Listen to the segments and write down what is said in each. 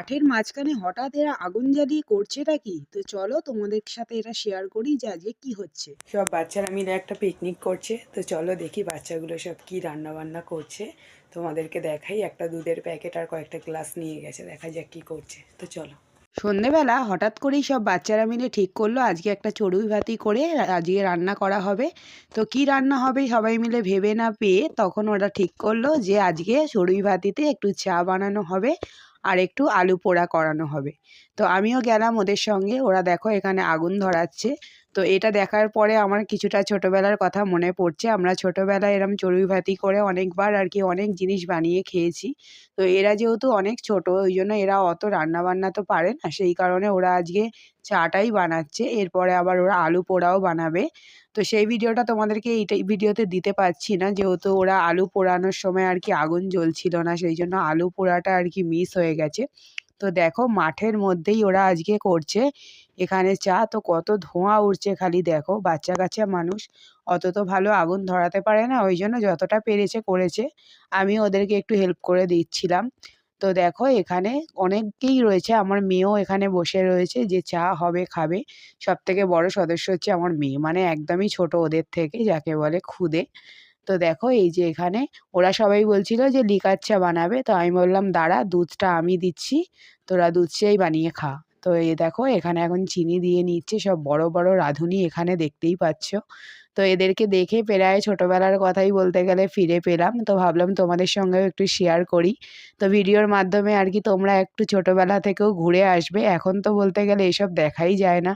মাঠের মাঝখানে হঠাৎ এরা আগুন জ্বালিয়ে করছেটা কি? তো চলো তোমাদের সাথে এটা শেয়ার করি যে আজকে কি হচ্ছে। সব বাচ্চারা মিলে একটা পিকনিক করছে। তো চলো দেখি বাচ্চাগুলো সব কি রান্না বান্না করছে। তোমাদেরকে দেখাই, একটা দুধের প্যাকেট আর কয়েকটা গ্লাস নিয়ে গেছে, দেখা যাক কি করছে। তো চলো। সন্ধেবেলা হঠাৎ করেই সব বাচ্চারা মিলে ঠিক করলো আজকে একটা চড়ুই ভাতি করে আজকে রান্না করা হবে। তো কি রান্না হবে সবাই মিলে ভেবে না পেয়ে তখন ওরা ঠিক করলো যে আজকে চড়ুই ভাতিতে একটু চা বানানো হবে আর একটু আলু পোড়া করানো হবে। তো আমিও গেলাম ওদের সঙ্গে। ওরা দেখো এখানে আগুন ধরাচ্ছে। তো এটা দেখার পরে আমার কিছুটা ছোটবেলার কথা মনে পড়ছে। আমরা ছোটবেলায় এরম চড়ুই ভাতি করে অনেকবার আর কি অনেক জিনিস বানিয়ে খেয়েছি। তো এরা যেহেতু অনেক ছোট ওই জন্য এরা অত রান্নাবান্না তো পারে না, সেই কারণে ওরা আজকে চাটাই বানাচ্ছে, এরপরে আবার ওরা আলু পোড়াও বানাবে। তো সেই ভিডিওটা তোমাদেরকে এইটাই ভিডিওতে দিতে পারছি না, যেহেতু ওরা আলু পোড়ানোর সময় আর কি আগুন জ্বলছিল না, সেই জন্য আলু পোড়াটা আর কি মিস হয়ে গেছে। তো দেখো মাঠের মধ্যেই ওরা আজকে করছে এখানে চা। তো কত ধোঁয়া উঠছে খালি দেখো, বাচ্চা কাচ্চা মানুষ অত তো ভালো আগুন ধরাতে পারে না, ওই জন্য যতটা পেরেছে করেছে। আমি ওদেরকে একটু হেল্প করে দিচ্ছিলাম। তো দেখো এখানে অনেকেই রয়েছে, আমার মেয়েও এখানে বসে রয়েছে যে চা হবে খাবে। সবথেকে বড় সদস্য হচ্ছে আমার মেয়ে, মানে একদমই ছোট ওদের থেকে, যাকে বলে খুদে। তো দেখো এই যে এখানে ওরা সবাই বলছিল যে লিকার চা বানাবে, তো আমি বললাম দাঁড়া দুধটা আমি দিচ্ছি, তোরা দুধ চাই বানিয়ে খা। তো এই দেখো এখানে এখন চিনি দিয়ে নিচ্ছে, সব বড় বড় রাঁধুনি এখানে দেখতেই পাচ্ছ। তো এদেরকে দেখে প্রায় ছোটবেলার কথাই বলতে গেলে ফিরে পেলাম। তো ভাবলাম তোমাদের সঙ্গেও একটু শেয়ার করি। তো ভিডিওর মাধ্যমে আর কি তোমরা একটু ছোটবেলা থেকেও ঘুরে আসবে। এখন তো বলতে গেলে এসব দেখাই যায় না,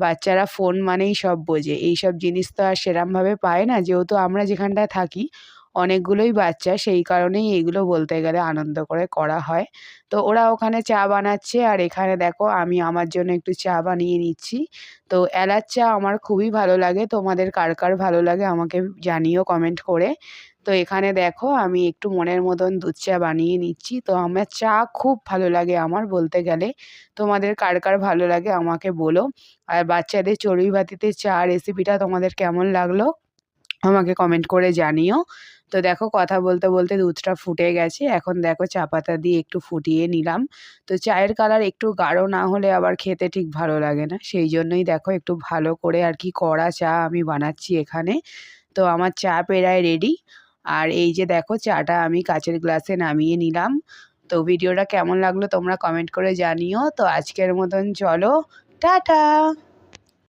বাচ্চারা ফোন মানেই সব বোঝে, এইসব জিনিস তো আর সেরমভাবে পায় না, যেহেতু আমরা যেখানটায় থাকি অনেকগুলোই বাচ্চা, সেই কারণেই এগুলো বলতে গেলে আনন্দ করে করা হয়। তো ওরা ওখানে চা বানাচ্ছে আর এখানে দেখো আমি আমার জন্য একটু চা বানিয়ে নিচ্ছি। তো এলাচ চা আমার খুবই ভালো লাগে, তোমাদের কার কার ভালো লাগে আমাকে জানিও কমেন্ট করে। তো এখানে দেখো আমি একটু মনের মতন দুধ চা বানিয়ে নিচ্ছি। তো আমার চা খুব ভালো লাগে আমার বলতে গেলে, তোমাদের কার কার ভালো লাগে আমাকে বলো। আর বাচ্চাদের চড়ুই ভাতিতে চা রেসিপিটা তোমাদের কেমন লাগলো আমাকে কমেন্ট করে জানিও। তো দেখো কথা বলতে বলতে দুধটা ফুটে গেছে, এখন দেখো চা পাতা দিয়ে একটু ফুটিয়ে নিলাম। তো চায়ের কালার একটু গাঢ় না হলে আবার খেতে ঠিক ভালো লাগে না, সেই জন্যই দেখো একটু ভালো করে আর কি কড়া চা আমি বানাচ্ছি এখানে। তো আমার চা প্রায় রেডি। আর এই যে দেখো চাটা আমি কাচের গ্লাসে নামিয়ে নিলাম। তো ভিডিওটা কেমন লাগলো তোমরা কমেন্ট করে জানিও। তো আজকের মতন চলো, টাটা।